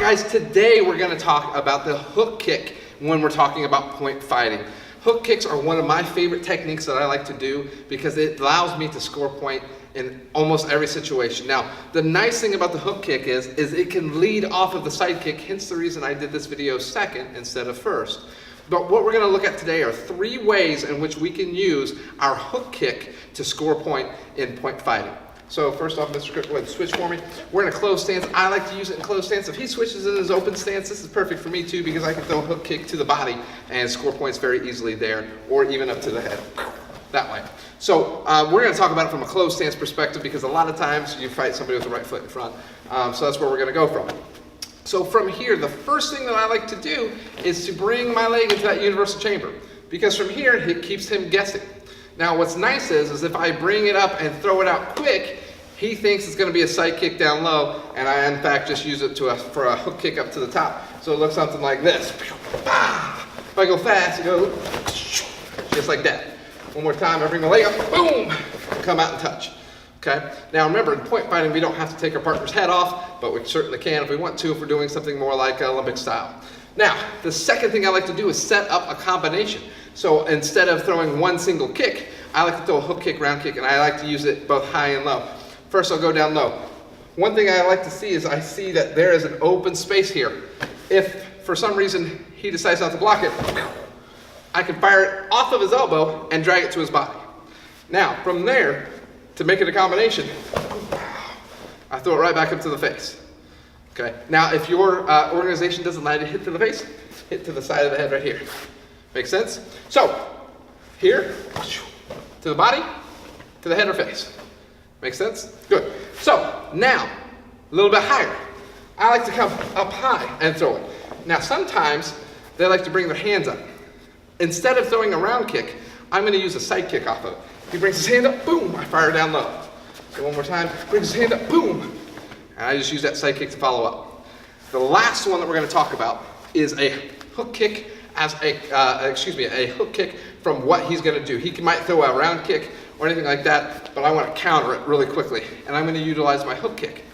guys, today we're going to talk about the hook kick when we're talking about point fighting. Hook kicks are one of my favorite techniques that I like to do because it allows me to score point in almost every situation. Now, the nice thing about the hook kick is it can lead off of the side kick, hence the reason I did this video second instead of first. But what we're going to look at today are 3 ways in which we can use our hook kick to score point in point fighting. So first off, Mr. Cook, go ahead and switch for me. We're in a closed stance. I like to use it in closed stance. If he switches in his open stance, this is perfect for me too because I can throw a hook kick to the body and score points very easily there, or even up to the head, that way. So we're going to talk about it from a closed stance perspective because a lot of times you fight somebody with the right foot in front. So that's where we're going to go from. So from here, the first thing that I like to do is to bring my leg into that universal chamber because from here, it keeps him guessing. Now what's nice is if I bring it up and throw it out quick, he thinks it's going to be a side kick down low, and I in fact just use it for a hook kick up to the top. So it looks something like this. If I go fast, it goes just like that. One more time, I bring my leg up, boom, and come out and touch. Okay? Now remember, in point fighting, we don't have to take our partner's head off, but we certainly can if we want to, if we're doing something more like Olympic style. Now, the second thing I like to do is set up a combination. So instead of throwing one single kick, I like to throw a hook kick, round kick, and I like to use it both high and low. First, I'll go down low. One thing I like to see is I see that there is an open space here. If for some reason he decides not to block it, I can fire it off of his elbow and drag it to his body. Now, from there, to make it a combination, I throw it right back up to the face. Okay. Now, if your organization doesn't like to hit to the face, hit to the side of the head right here. Make sense? So, here, to the body, to the head or face. Make sense? Good. So, now, a little bit higher. I like to come up high and throw it. Now, sometimes they like to bring their hands up. Instead of throwing a round kick, I'm going to use a side kick off of it. He brings his hand up, boom, I fire down low. So one more time, brings his hand up, boom. And I just use that side kick to follow up. The last one that we're going to talk about is a hook kick as a hook kick from what he's going to do. He might throw a round kick or anything like that, but I want to counter it really quickly. And I'm going to utilize my hook kick.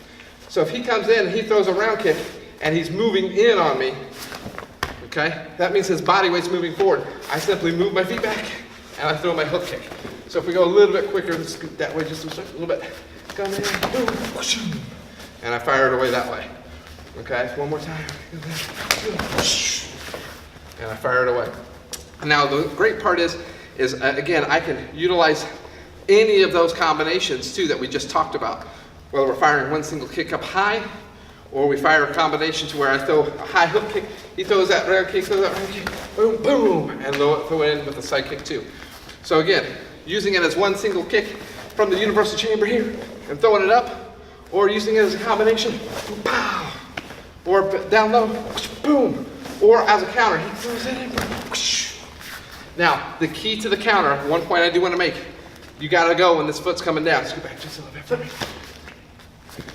So if he comes in and he throws a round kick and he's moving in on me, okay, that means his body weight's moving forward. I simply move my feet back and I throw my hook kick. So if we go a little bit quicker, let's scoot that way just a little bit. Come in, boom, whoosh, and I fire it away that way. Okay, one more time. And I fire it away. Now the great part is again, I can utilize any of those combinations too that we just talked about. Whether we're firing one single kick up high, or we fire a combination to where I throw a high hook kick, he throws that round kick, boom, boom, and throw it in with a side kick too. So again, using it as one single kick from the universal chamber here and throwing it up, or using it as a combination, pow, or down low, boom, or as a counter, he throws it in. Now, the key to the counter, one point I do want to make, you got to go when this foot's coming down. Scoot back just a little bit for me.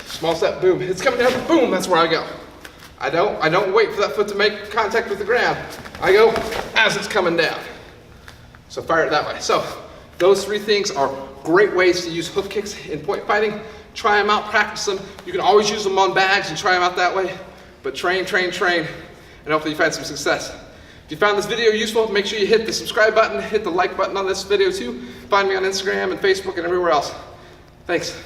Small step, boom, it's coming down, boom, that's where I go. I don't wait for that foot to make contact with the ground. I go as it's coming down. So fire it that way. So those 3 things are great ways to use hook kicks in point fighting. Try them out, practice them. You can always use them on bags and try them out that way. But train, train, train, and hopefully you find some success. If you found this video useful, make sure you hit the subscribe button, hit the like button on this video too. Find me on Instagram and Facebook and everywhere else. Thanks.